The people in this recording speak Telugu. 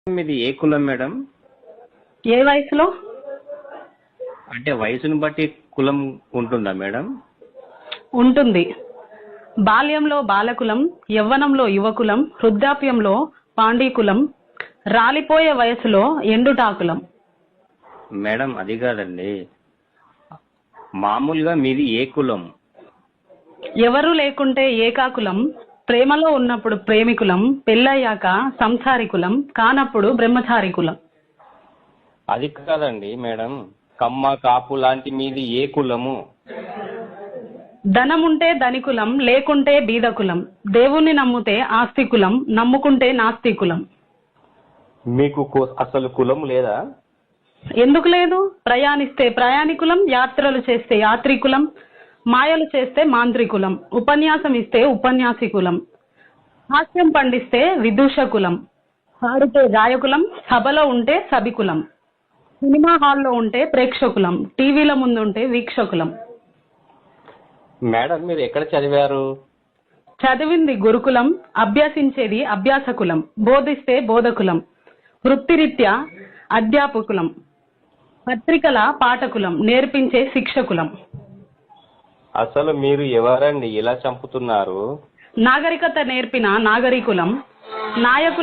మీది ఏ కులం మేడం? ఏ వయసులో? అంటే వయసుని బట్టి కులం ఉంటుందా మేడం? ఉంటుంది. బాల్యంలో బాలకులం, యవ్వనంలో యువకులం, వృద్ధాప్యంలో పాండీకులం, రాలిపోయే వయసులో ఎండుటాకులం. మేడం అది కాదండి, మామూలుగా మీది ఏ కులం? ఎవరు లేకుంటే ఏకాకులం, ప్రేమలో ఉన్నప్పుడు ప్రేమికులం, పెళ్ళయ్యాక సంసారికులం, కానప్పుడు బ్రహ్మచారికులం. అది కాదండి మేడం, కమ్మ కాపు లాంటి మీది ఏ కులము? ధనముంటే ధనికులం, లేకుంటే బీదకులం, దేవుణ్ణి నమ్ముతే ఆస్తికులం, నమ్ముకుంటే నాస్తికులం. మీకు అసలు కులం లేదా? ఎందుకు లేదు? ప్రయాణిస్తే ప్రయాణికులం, యాత్రలు చేస్తే యాత్రికులం, మాయలు చేస్తే మాంత్రికులం, ఉపన్యాసం ఇస్తే ఉపన్యాసికులం, హాస్యం పండిస్తే విదూషకులం, పాడితే గాయకులం, సభలో ఉంటే సభికులం, సినిమా హాల్లో ఉంటే ప్రేక్షకులం, టీవీల ముందుంటే వీక్షకులం. మేడం మీరు ఎక్కడ చదివారు? చదివింది గురుకులం, అభ్యసించేది అభ్యాసకులం, బోధిస్తే బోధకులం, వృత్తిరీత్యా అధ్యాపకులం, పత్రికల పాఠకులం, నేర్పించే శిక్షకులం. అసలు మీరు ఎవరండి ఇలా చంపుతున్నారు? నాగరికత నేర్పిన నాగరికులం, నాయకులం.